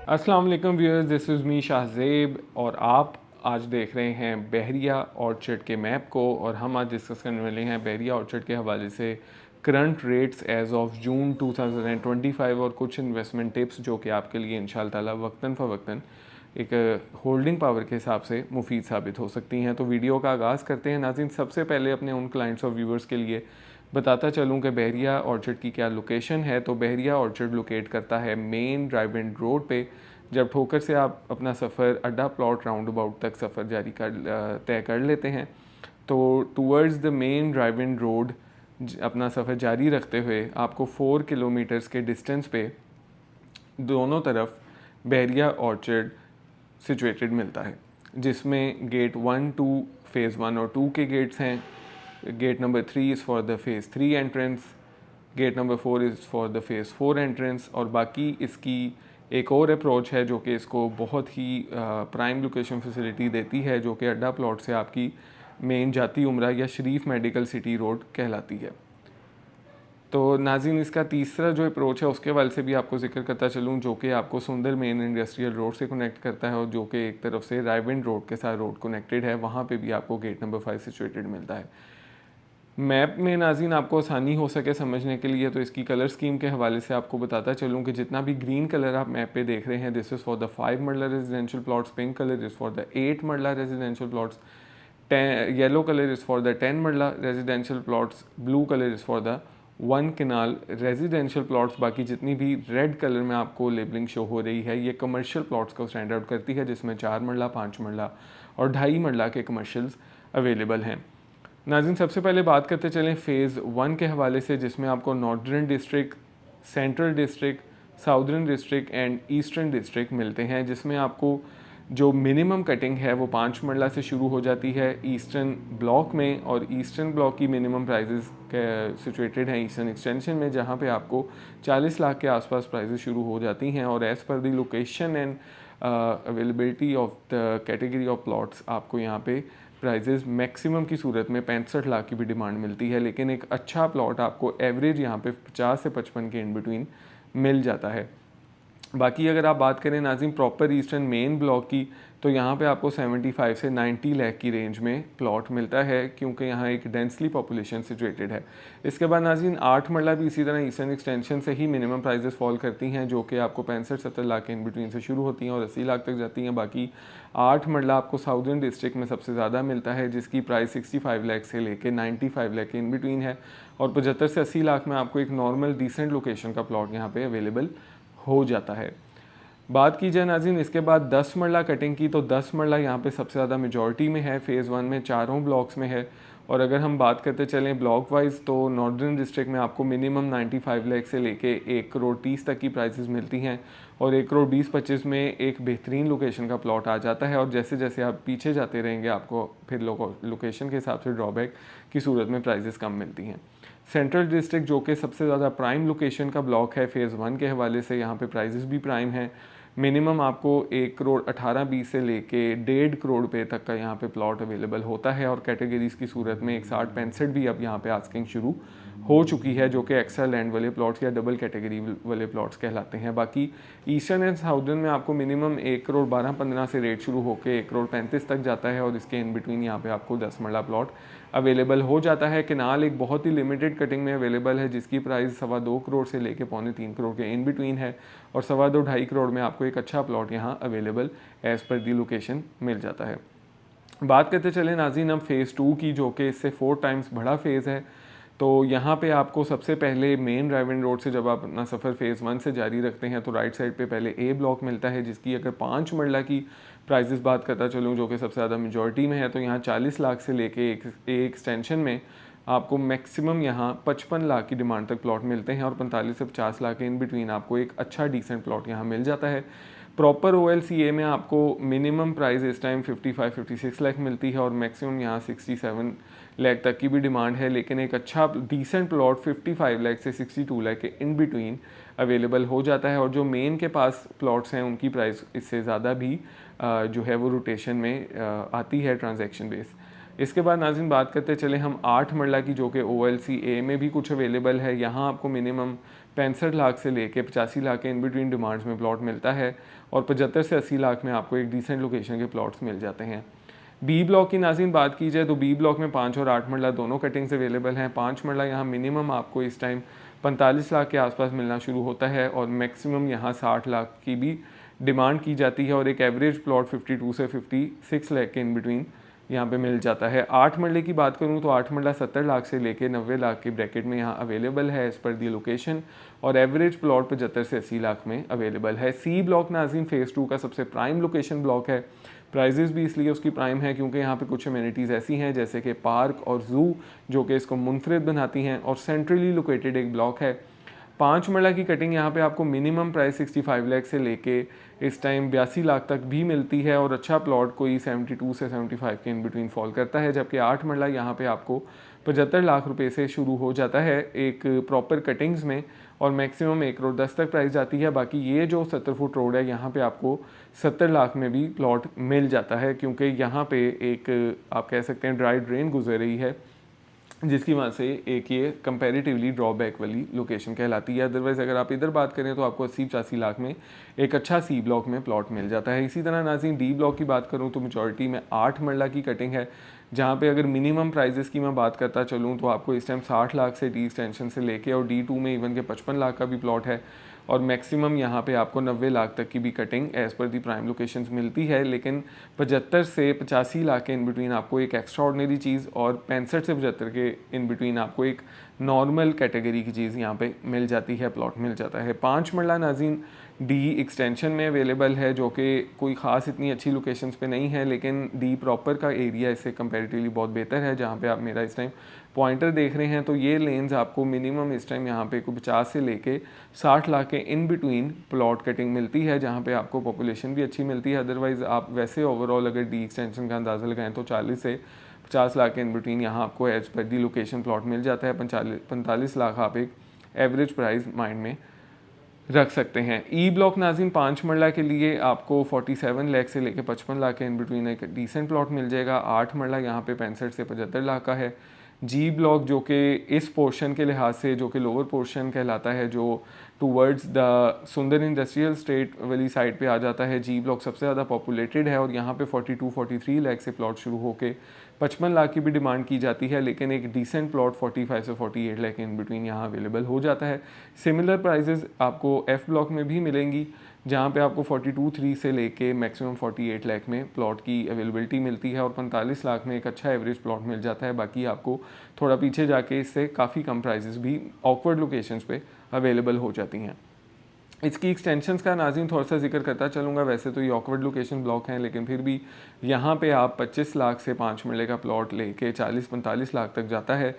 अस्सलाम वालेकुम viewers, this is me Shahzeb और आप आज देख रहे हैं बहरिया ऑर्चर्ड के मैप को। और हम आज डिस्कस करने वाले हैं बहरिया ऑर्चर्ड के हवाले से current rates as of June 2025 और कुछ इन्वेस्टमेंट टिप्स जो कि आपके लिए इंशाअल्लाह ताला वक्तन फ़वक्तन एक होल्डिंग पावर के हिसाब से मुफीद साबित हो सकती हैं। तो वीडियो का आगाज़ करते हैं। नाज़रीन, सबसे पहले अपने उन क्लाइंट्स और व्यूवर्स के लिए बताता चलूँ कि बहरिया ऑर्चर्ड की क्या लोकेशन है। तो बहरिया ऑर्चर्ड लोकेट करता है मेन ड्राइव एंड रोड पे। जब ठोकर से आप अपना सफ़र अड्डा प्लॉट राउंड अबाउट तक सफ़र तय कर लेते हैं तो towards the main drive and road अपना सफ़र जारी रखते हुए आपको 4 किलोमीटर्स के डिस्टेंस पे दोनों तरफ बहरिया ऑर्चर्ड सिचुएटेड मिलता है, जिसमें गेट 1, 2 फ़ेज़ 1 और 2 के गेट्स हैं। Gate number 3 is for the phase 3 entrance, gate number 4 is for the phase 4 entrance. और बाकी इसकी एक और अप्रोच है जो कि इसको बहुत ही प्राइम लोकेशन फैसिलिटी देती है, जो कि अड्डा प्लॉट से आपकी मेन जाती उमरा या शरीफ मेडिकल सिटी रोड कहलाती है। तो नाज़रीन, इसका तीसरा जो अप्रोच है उसके वाले से भी आपको जिक्र करता चलूँ, जो कि आपको सुंदर मेन इंडस्ट्रियल रोड से कनेक्ट करता है और जो कि एक तरफ से रायविंड रोड के साथ रोड कनेक्टेड है। वहाँ पे भी आपको गेट नंबर 5 सिचुएटेड मिलता है। मैप में नाज़रीन आपको आसानी हो सके समझने के लिए तो इसकी कलर स्कीम के हवाले से आपको बताता चलूँ कि जितना भी ग्रीन कलर आप मैप पे देख रहे हैं, this is for the 5 marla residential plots, pink colour is for the 8 marla residential plots, yellow colour is for the 10 marla residential plots, blue colour is for the 1 kanal residential plots. बाकी जितनी भी रेड कलर में आपको लेबलिंग शो हो रही है ये commercial plots को स्टैंड आउट करती है, जिसमें 4 मरला, 5 मरला और 2.5 मरला के कमर्शियल्स अवेलेबल हैं। नाज़रीन, सबसे पहले बात करते चलें फ़ेज़ 1 के हवाले से, जिसमें आपको northern district, central district, southern district and eastern district मिलते हैं, जिसमें आपको जो मिनिमम कटिंग है वो 5 मरला से शुरू हो जाती है ईस्टर्न ब्लॉक में। और ईस्टर्न ब्लॉक की मिनिमम प्राइजेस सिचुएटेड हैं ईस्टर्न एक्सटेंशन में, जहाँ पे आपको 40 लाख के आसपास प्राइजेस शुरू हो जाती हैं। और as per the location and availability of the category of plots आपको यहाँ पे प्राइजेज़ मैक्सिमम की सूरत में 65 लाख की भी डिमांड मिलती है, लेकिन एक अच्छा प्लॉट आपको एवरेज यहाँ पे 50 से 55 के इन बिटवीन मिल जाता है। बाकी अगर आप बात करें नाज़रीन प्रॉपर ईस्टर्न मेन ब्लॉक की, तो यहाँ पे आपको 75 से 90 लाख की रेंज में प्लॉट मिलता है, क्योंकि यहाँ एक डेंसली पॉपुलेशन सिचुएटेड है। इसके बाद नाज़रीन 8 मरला भी इसी तरह ईस्टर्न एक्सटेंशन से ही मिनिमम प्राइजेस फॉल करती हैं, जो कि आपको 65-70 लाख के इन बिटवीन से शुरू होती हैं और 80 लाख तक जाती हैं। बाकी 8 मरला आपको साउदर्न डिस्ट्रिक्ट में सबसे ज़्यादा मिलता है, जिसकी प्राइस 65 लाख से लेके 95 लाख के इन बिटवीन है। और 75 से 80 लाख में आपको एक नॉर्मल डिसेंट लोकेशन का प्लॉट यहाँ पे अवेलेबल हो जाता है। बात की जाए नाज़रीन इसके बाद 10 मरला कटिंग की, तो 10 मरला यहाँ पे सबसे ज़्यादा मेजॉरिटी में है, फ़ेज़ 1 में चारों ब्लॉक्स में है। और अगर हम बात करते चलें ब्लॉक वाइज, तो नॉर्दर्न डिस्ट्रिक्ट में आपको मिनिमम 95 लाख से लेके 1 करोड़ 30 तक की प्राइसेस मिलती हैं और 1 करोड़ 20-25 में एक बेहतरीन लोकेशन का प्लॉट आ जाता है। और जैसे जैसे आप पीछे जाते रहेंगे आपको फिर लोकेशन के हिसाब से ड्रॉबैक की सूरत में प्राइजेस कम मिलती हैं। सेंट्रल डिस्ट्रिक्ट जो कि सबसे ज़्यादा प्राइम लोकेशन का ब्लॉक है फ़ेज़ 1 के हवाले से, यहाँ पे प्राइजेस भी प्राइम हैं। मिनिमम आपको 1 करोड़ 18-20 से लेके 1.5 करोड़ पे तक का यहाँ पे प्लॉट अवेलेबल होता है। और कैटेगरीज़ की सूरत में 61-65 भी अब यहाँ पे आस्किंग शुरू हो चुकी है, जो कि एक्स्ट्रा लैंड वाले प्लॉट्स या डबल कैटेगरी वाले प्लॉट्स कहलाते हैं। बाकी ईस्टर्न एंड साउदर्न में आपको मिनिमम 1 करोड़ 12-15 से रेट शुरू होकर 1 करोड़ 35 तक जाता है और इसके इन बिटवीन यहाँ पे आपको 10 मरला प्लॉट अवेलेबल हो जाता है। केनाल एक बहुत ही लिमिटेड कटिंग में अवेलेबल है, जिसकी प्राइस 2.25 करोड़ से लेके 3.25 करोड़ के इन बिटवीन है और 2.25-2.5 करोड़ में आपको एक अच्छा प्लॉट यहाँ अवेलेबल एज़ पर दी लोकेशन मिल जाता है। बात करते चले नाज़रीन अब फ़ेज़ 2 की, जो कि इससे 4 टाइम्स बड़ा फ़ेज़ है। तो यहाँ पे आपको सबसे पहले मेन ड्राइव एंड रोड से जब आप अपना सफ़र फ़ेज़ 1 से जारी रखते हैं तो राइट साइड पे पहले ए ब्लॉक मिलता है, जिसकी अगर 5 मरला की प्राइजेस बात करता चलूँ, जो कि सबसे ज़्यादा मेजॉरिटी में है, तो यहाँ 40 लाख से लेके एक एक्सटेंशन में आपको मैक्सिमम यहाँ 55 लाख की डिमांड तक प्लॉट मिलते हैं और 45 से 50 लाख के इन बिटवीन आपको एक अच्छा डिसेंट प्लॉट यहाँ मिल जाता है। प्रॉपर OLCA में आपको मिनिमम प्राइस इस टाइम 55-56 लाख मिलती है और मैक्सिमम यहाँ 67 लाख तक की भी डिमांड है, लेकिन एक अच्छा डिसेंट प्लॉट 55 लाख से 62 लाख के इन बिटवीन अवेलेबल हो जाता है। और जो मेन के पास प्लॉट्स हैं उनकी प्राइस इससे ज़्यादा भी जो है वो रोटेशन में आती है ट्रांजैक्शन बेस। इसके बाद नाज़रीन बात करते चले हम 8 मरला की, जो कि OLCA में भी कुछ अवेलेबल है। यहाँ आपको मिनिमम 65 लाख से लेके 85 लाख के इन बिटवीन डिमांड्स में प्लॉट मिलता है और 75 से 80 लाख में आपको एक डिसेंट लोकेशन के प्लॉट्स मिल जाते हैं। बी ब्लॉक की नाज़रीन बात की जाए तो बी ब्लॉक में 5 और 8 मरला दोनों कटिंग्स अवेलेबल हैं। 5 मरला यहाँ मिनिमम आपको इस टाइम 45 लाख के आसपास मिलना शुरू होता है और मैक्सिमम यहाँ 60 लाख की भी डिमांड की जाती है और एक एवरेज प्लॉट 52 से 56 लाख के इन बिटवीन यहाँ पे मिल जाता है। 8 मरले की बात करूँ तो 8 मरला 70 लाख से लेके 90 लाख के ब्रैकेट में यहाँ अवेलेबल है एज़ पर दी लोकेशन और एवरेज प्लॉट 75 से 80 लाख में अवेलेबल है। सी ब्लॉक नाज़रीन फेज़ 2 का सबसे प्राइम लोकेशन ब्लॉक है। प्राइजेस भी इसलिए उसकी प्राइम है क्योंकि यहाँ पे कुछ अमेनिटीज़ ऐसी हैं जैसे कि पार्क और ज़ू जो कि इसको मुनफरिद बनाती हैं और सेंट्रली लोकेटेड एक ब्लॉक है। 5 मरला की कटिंग यहाँ पे आपको मिनिमम प्राइस 65 लाख से लेके इस टाइम 82 लाख तक भी मिलती है और अच्छा प्लॉट कोई 72 से 75 के इन बिटवीन फॉल करता है, जबकि 8 मरला यहाँ पे आपको 75 लाख रुपए से शुरू हो जाता है एक प्रॉपर कटिंग्स में और मैक्सिमम 1 करोड़ 10 तक प्राइस जाती है। बाकी ये जो 70 फुट रोड है यहाँ पे आपको 70 लाख में भी प्लॉट मिल जाता है क्योंकि यहाँ पे एक आप कह सकते हैं ड्राई ड्रेन गुजर रही है जिसकी वजह से एक ये कंपैरेटिवली ड्रॉबैक वाली लोकेशन कहलाती है। अदरवाइज़ अगर आप इधर बात करें तो आपको 80-85 लाख में एक अच्छा सी ब्लॉक में प्लॉट मिल जाता है। इसी तरह नाज़रीन डी ब्लॉक की बात करूं तो मेजॉरिटी में 8 मरला की कटिंग है जहां पे अगर मिनिमम प्राइजेस की मैं बात करता चलूं तो आपको इस टाइम 60 लाख से डी एक्सटेंशन से लेके और D2 में इवन के 55 लाख का भी प्लॉट है और मैक्सिमम यहाँ पे आपको 90 लाख तक की भी कटिंग एज़ पर दी प्राइम लोकेशंस मिलती है। लेकिन 75 से 85 लाख के इन बिटवीन आपको एक एक्स्ट्रा ऑर्डिनरी चीज़ और 65 से 75 के इन बिटवीन आपको एक नॉर्मल कैटेगरी की चीज़ यहाँ पे मिल जाती है, प्लॉट मिल जाता है। 5 मरला नाज़रीन डी एक्सटेंशन में अवेलेबल है जो कि कोई ख़ास इतनी अच्छी लोकेशंस पे नहीं है, लेकिन डी प्रॉपर का एरिया इससे कंपैरेटिवली बहुत बेहतर है। जहाँ पे आप मेरा इस टाइम पॉइंटर देख रहे हैं तो ये लेन्स आपको मिनिमम इस टाइम यहाँ पे 50 से लेके 60 लाख के इन बिटवीन प्लॉट कटिंग मिलती है जहाँ पे आपको पॉपुलेशन भी अच्छी मिलती है। अदरवाइज़ आप वैसे ओवरऑल अगर डी एक्सटेंशन का अंदाज़ा लगाएं तो 40 से 50 लाख के इन बिटवीन यहाँ आपको एज पर दी लोकेशन प्लॉट मिल जाता है। 45 लाख आप एक एवरेज प्राइस माइंड में रख सकते हैं। ई ब्लॉक नाज़रीन 5 मरला के लिए आपको 47 लाख से लेकर 55 लाख के इन बिटवीन एक डिसेंट प्लॉट मिल जाएगा। 8 मरला यहाँ पे 65 से 75 लाख का है। जी ब्लॉक जो कि इस पोर्शन के लिहाज से जो कि लोअर पोर्शन कहलाता है जो टूवर्ड्स द सुंदर इंडस्ट्रियल स्टेट वाली साइड पे आ जाता है, जी ब्लॉक सबसे ज़्यादा पॉपुलेटेड है और यहाँ पे 42-43 लाख से प्लॉट शुरू होके 55 लाख की भी डिमांड की जाती है, लेकिन एक डिसेंट प्लॉट 45 से 48 लाख इन बिटवीन यहाँ अवेलेबल हो जाता है। सिमिलर प्राइजेस आपको एफ ब्लॉक में भी मिलेंगी जहाँ पे आपको 42-3 से लेके मैक्सिमम 48 लाख में प्लॉट की अवेलेबिलिटी मिलती है और 45 लाख में एक अच्छा एवरेज प्लॉट मिल जाता है। बाकी आपको थोड़ा पीछे जाके इससे काफ़ी कम प्राइजेस भी ऑकवर्ड लोकेशंस पे अवेलेबल हो जाती हैं। इसकी एक्सटेंशंस का नाज़रीन थोड़ा सा जिक्र करता चलूँगा। वैसे तो ये ऑकवर्ड लोकेशन ब्लॉक हैं, लेकिन फिर भी यहाँ पे आप 25 लाख से 5 मरले का प्लॉट लेके 40-45 लाख तक जाता है,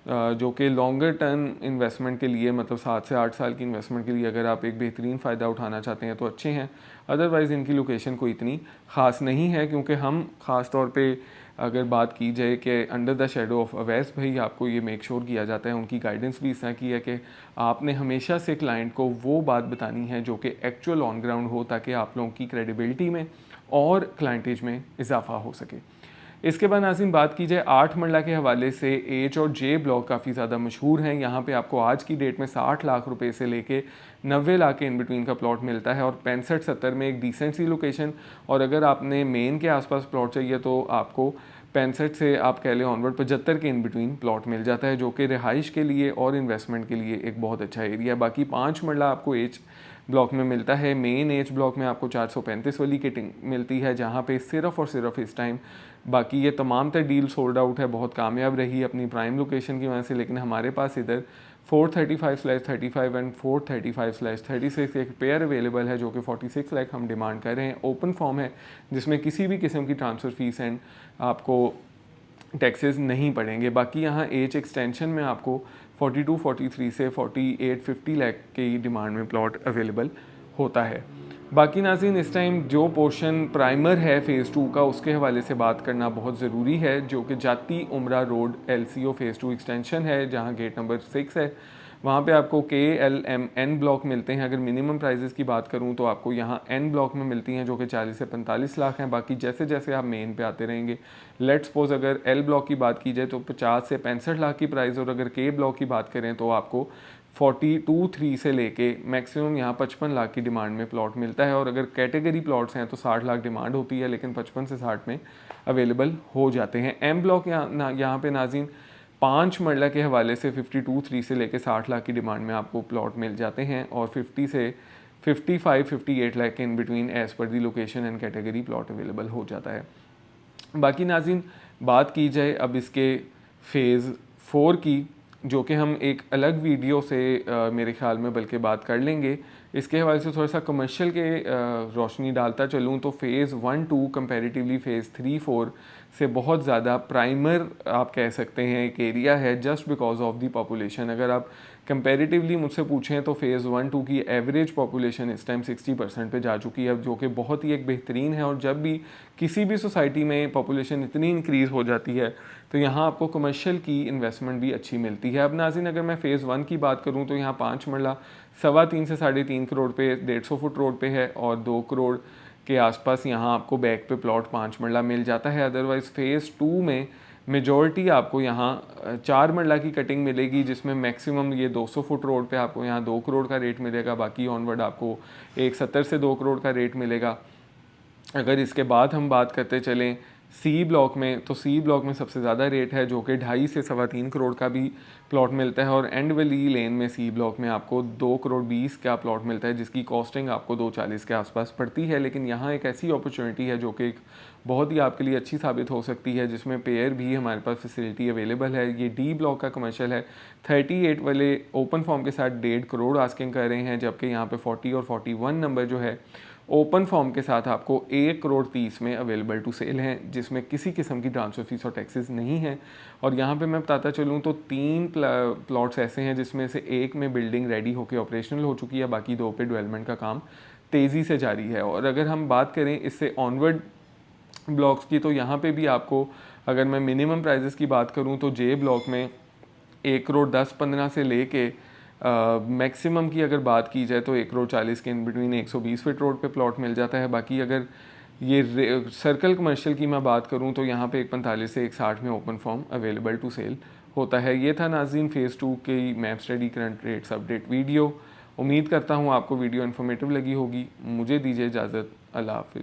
जो कि लॉन्गर टर्म इन्वेस्टमेंट के लिए मतलब 7 से 8 साल की इन्वेस्टमेंट के लिए अगर आप एक बेहतरीन फ़ायदा उठाना चाहते हैं तो अच्छे हैं। अदरवाइज़ इनकी लोकेशन कोई इतनी ख़ास नहीं है, क्योंकि हम ख़ास तौर पे अगर बात की जाए कि under the shadow of Awais भाई आपको ये मेक श्योर किया जाता है, उनकी गाइडेंस भी इस तरह की है कि आपने हमेशा से क्लाइंट को वो बात बतानी है जो कि एक्चुअल ऑन ग्राउंड हो, ताकि आप लोगों की क्रेडिबिलिटी में और क्लाइंटेज में इजाफा हो सके। इसके बाद नाज़रीन बात की जाए 8 मरला के हवाले से, एच और जे ब्लॉक काफ़ी ज़्यादा मशहूर हैं। यहाँ पे आपको आज की डेट में 60 लाख रुपए से लेके 90 लाख के इन बिटवीन का प्लॉट मिलता है और 65-70 में एक डिसेंट सी लोकेशन, और अगर आपने मेन के आसपास प्लॉट चाहिए तो आपको 65 से आप कह लें ऑनवर्ड 75 के इन बिटवीन प्लॉट मिल जाता है, जो कि रिहाइश के लिए और इन्वेस्टमेंट के लिए एक बहुत अच्छा एरिया है। बाकी 5 मरला आपको एच ब्लॉक में मिलता है। मेन एच ब्लॉक में आपको 435 वाली किटिंग मिलती है, जहाँ पे सिर्फ और सिर्फ इस टाइम बाकी ये तमाम तर डील सोल्ड आउट है, बहुत कामयाब रही अपनी प्राइम लोकेशन की वजह से। लेकिन हमारे पास इधर 435/35 एंड 435/36 एक पेयर अवेलेबल है जो कि 46 लाख हम डिमांड कर रहे हैं। ओपन फॉर्म है जिसमें किसी भी किस्म की ट्रांसफ़र फीस एंड आपको टैक्सेस नहीं पड़ेंगे। बाकी यहाँ एच एक्सटेंशन में आपको 42-43 से 48-50 लाख की डिमांड में प्लॉट अवेलेबल होता है। बाकी नाज़रीन इस टाइम जो पोर्शन प्राइमर है फ़ेज़ 2 का, उसके हवाले से बात करना बहुत ज़रूरी है, जो कि जाती उमरा रोड LCO फ़ेज़ 2 एक्सटेंशन है, जहाँ गेट नंबर 6 है। वहाँ पे आपको KLMN ब्लॉक मिलते हैं। अगर मिनिमम प्राइजेस की बात करूँ तो आपको यहाँ N ब्लॉक में मिलती हैं जो कि 40 से 45 लाख हैं। बाकी जैसे जैसे आप मेन पे आते रहेंगे, लेट्स सपोज अगर L ब्लॉक की बात की जाए तो 50 से 65 लाख की प्राइस, और अगर K ब्लॉक की बात करें तो आपको 42-3 से लेके मैक्सिमम यहाँ 55 लाख की डिमांड में प्लॉट मिलता है। और अगर कैटेगरी प्लॉट्स हैं तो 60 लाख डिमांड होती है, लेकिन 55 से 60 में अवेलेबल हो जाते हैं। एम ब्लॉक यहाँ पे नाज़रीन 5 मरला के हवाले से 52-3 से लेके 60 लाख की डिमांड में आपको प्लॉट मिल जाते हैं, और 50 से 55-58 लाख के in between as per the location and category plot available हो जाता है। बाकी नाज़रीन बात की जाए अब इसके फ़ेज़ 4 की, जो कि हम एक अलग वीडियो से मेरे ख्याल में बल्कि बात कर लेंगे। इसके हवाले से थोड़ा सा कमर्शियल के रोशनी डालता चलूँ तो फ़ेज़ 1-2 कंपैरेटिवली फ़ेज़ 3-4 से बहुत ज़्यादा प्राइमर आप कह सकते हैं एक एरिया है, just because of the population. अगर आप कंपैरेटिवली मुझसे पूछें तो फ़ेज़ 1-2 की एवरेज पॉपुलेशन इस टाइम 60% पे जा चुकी है, जो कि बहुत ही एक बेहतरीन है। और जब भी किसी भी सोसाइटी में पॉपुलेशन इतनी इंक्रीज़ हो जाती है तो यहाँ आपको कमर्शियल की इन्वेस्टमेंट भी अच्छी मिलती है। अब नाज़रीन अगर मैं फ़ेज़ 1 की बात करूँ तो यहाँ 5 मरला 3.25 से 3.5 करोड़ पे 150 फुट रोड पे है, और 2 करोड़ के आसपास यहाँ आपको बैक पे प्लॉट 5 मरला मिल जाता है। अदरवाइज़ फ़ेज़ 2 में मेजॉरिटी आपको यहाँ 4 मरला की कटिंग मिलेगी, जिसमें मैक्सिमम ये 200 फुट रोड पे आपको यहाँ 2 करोड़ का रेट मिलेगा। बाकी ऑनवर्ड आपको 170 से 2 करोड़ का रेट मिलेगा। अगर इसके बाद हम बात करते चलें सी ब्लॉक में, तो सी ब्लॉक में सबसे ज़्यादा रेट है, जो कि 2.5 से 3.25 करोड़ का भी प्लॉट मिलता है। और एंड वैली लेन में सी ब्लॉक में आपको 2 करोड़ 20 का प्लॉट मिलता है, जिसकी कॉस्टिंग आपको 240 के आसपास पड़ती है। लेकिन यहाँ एक ऐसी अपॉर्चुनिटी है जो कि एक बहुत ही आपके लिए अच्छी साबित हो सकती है, जिसमें पेयर भी हमारे पास फैसिलिटी अवेलेबल है। ये डी ब्लॉक का कमर्शियल है, 38 वाले ओपन फॉर्म के साथ 1.5 करोड़ आस्किंग कर रहे हैं, जबकि यहाँ पे 40 और 41 नंबर जो है ओपन फॉर्म के साथ आपको 1 करोड़ 30 में अवेलेबल टू सेल हैं, जिसमें किसी किस्म की ट्रांसफ़र फीस और टैक्सेस नहीं है। और यहाँ पे मैं बताता चलूँ तो 3 प्लॉट्स ऐसे हैं जिसमें से एक में बिल्डिंग रेडी होकर ऑपरेशनल हो चुकी है, बाकी 2 पे डेवलपमेंट का काम तेज़ी से जारी है। और अगर हम बात करें इससे ऑनवर्ड ब्लॉक्स की, तो यहाँ पे भी आपको अगर मैं मिनिमम प्राइजेस की बात करूँ तो जे ब्लॉक में 1 करोड़ 10-15 से लेके मैक्सिमम की अगर बात की जाए तो 1 करोड़ 40 के इन बिटवीन 120 फीट रोड पे प्लॉट मिल जाता है। बाकी अगर ये सर्कल कमर्शियल की मैं बात करूं तो यहाँ पे 145 से 160 में open form available to sale होता है। ये था नाज़रीन फ़ेज़ 2 की map study current rates update video. उम्मीद करता हूँ आपको वीडियो इन्फॉर्मेटिव लगी होगी। मुझे दीजिए इजाज़त। अल्लाह हाफ़िज़।